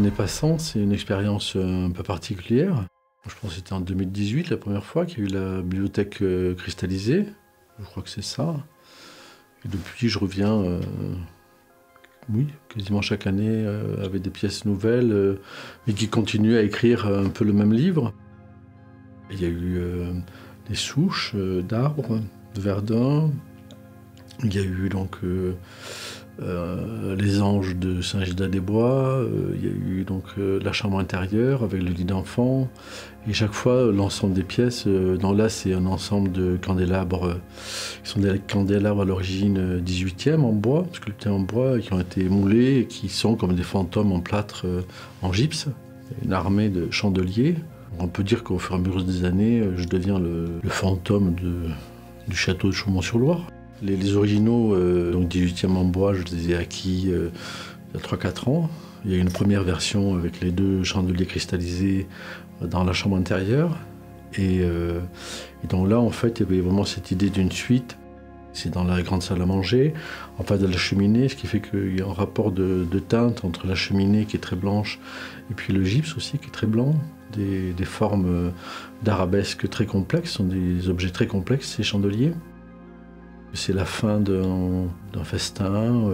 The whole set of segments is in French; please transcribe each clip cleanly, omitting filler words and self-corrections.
est passant, c'est une expérience un peu particulière. Je pense que c'était en 2018, la première fois qu'il y a eu la bibliothèque cristallisée. Je crois que c'est ça. Et depuis, je reviens, oui, quasiment chaque année, avec des pièces nouvelles, mais qui continuent à écrire un peu le même livre. Il y a eu des souches d'arbres, de Verdun. Il y a eu donc les anges de Saint-Gildas-des-Bois. Il y a eu donc la chambre intérieure avec le lit d'enfant. Et chaque fois, l'ensemble des pièces, là, c'est un ensemble de candélabres qui sont des candélabres à l'origine 18e en bois, sculptés en bois, qui ont été moulés et qui sont comme des fantômes en plâtre en gypse. Une armée de chandeliers. On peut dire qu'au fur et à mesure des années, je deviens le fantôme du château de Chaumont-sur-Loire. Les originaux, donc 18e en bois, je les ai acquis il y a 3-4 ans. Il y a une première version avec les 2 chandeliers cristallisés dans la chambre intérieure. Et donc là, en fait, il y avait vraiment cette idée d'une suite. C'est dans la grande salle à manger, en face de la cheminée, ce qui fait qu'il y a un rapport de teinte entre la cheminée qui est très blanche et puis le gypse aussi qui est très blanc. Des formes d'arabesques très complexes, ce sont des objets très complexes, ces chandeliers. C'est la fin d'un festin,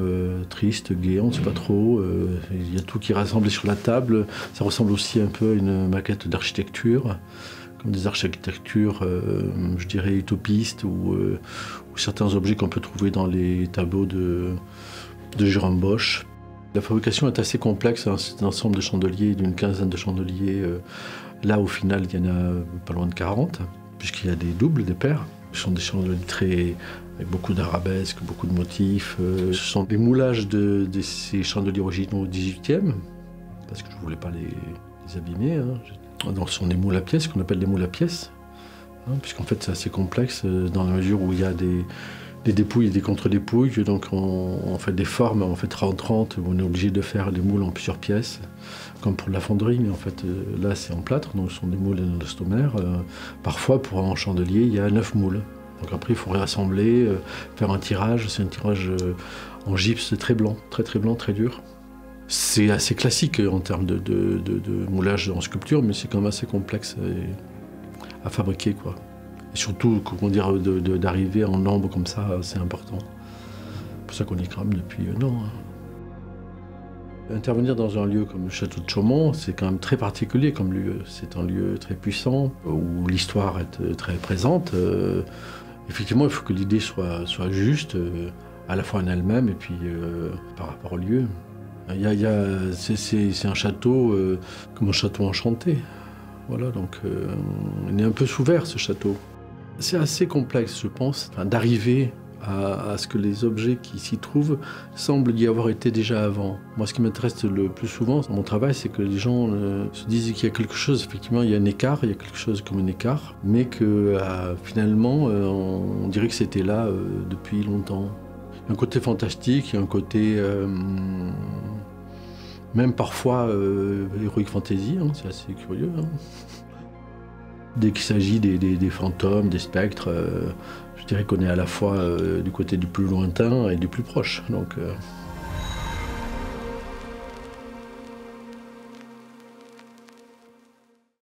triste, gai, on ne sait pas trop. Il y a tout qui est rassemblé sur la table. Ça ressemble aussi un peu à une maquette d'architecture, comme des architectures, je dirais, utopistes, ou certains objets qu'on peut trouver dans les tableaux de Jérôme Bosch. La fabrication est assez complexe, hein. C'est un ensemble de chandeliers, d'une quinzaine de chandeliers. Là, au final, il y en a pas loin de 40, puisqu'il y a des doubles, des paires. Ce sont des chandeliers avec beaucoup d'arabesques, beaucoup de motifs. Ce sont des moulages de ces chandeliers originaux 18e, parce que je ne voulais pas les abîmer. Hein. Donc, ce sont des moules à pièces, qu'on appelle des moules à pièces, hein, puisqu'en fait, c'est assez complexe dans la mesure où il y a des dépouilles et des contre-dépouilles. Donc, on fait des formes en fait rentrantes, où on est obligé de faire des moules en plusieurs pièces, comme pour la fonderie, mais en fait, là, c'est en plâtre, donc ce sont des moules élastomères. Parfois, pour un chandelier, il y a 9 moules. Donc après, il faut réassembler, faire un tirage. C'est un tirage en gypse très blanc, très blanc, très dur. C'est assez classique en termes de moulage en sculpture, mais c'est quand même assez complexe à fabriquer, quoi. Et surtout, comment dire, d'arriver en nombre comme ça, c'est important. C'est pour ça qu'on y crame depuis un an. Hein. Intervenir dans un lieu comme le château de Chaumont, c'est quand même très particulier comme lieu. C'est un lieu très puissant, où l'histoire est très présente. Effectivement, il faut que l'idée soit juste, à la fois en elle-même et puis par rapport au lieu. C'est un château comme un château enchanté. Voilà, donc on est un peu sous verre, ce château. C'est assez complexe, je pense, d'arriver à ce que les objets qui s'y trouvent semblent y avoir été déjà avant. Moi, ce qui m'intéresse le plus souvent dans mon travail, c'est que les gens se disent qu'il y a quelque chose, effectivement, il y a un écart, il y a quelque chose comme un écart, mais que finalement, on dirait que c'était là depuis longtemps. Il y a un côté fantastique, il y a un côté même parfois heroic fantasy, hein, c'est assez curieux. Hein. Dès qu'il s'agit des fantômes, des spectres, je dirais qu'on est à la fois du côté du plus lointain et du plus proche. Donc,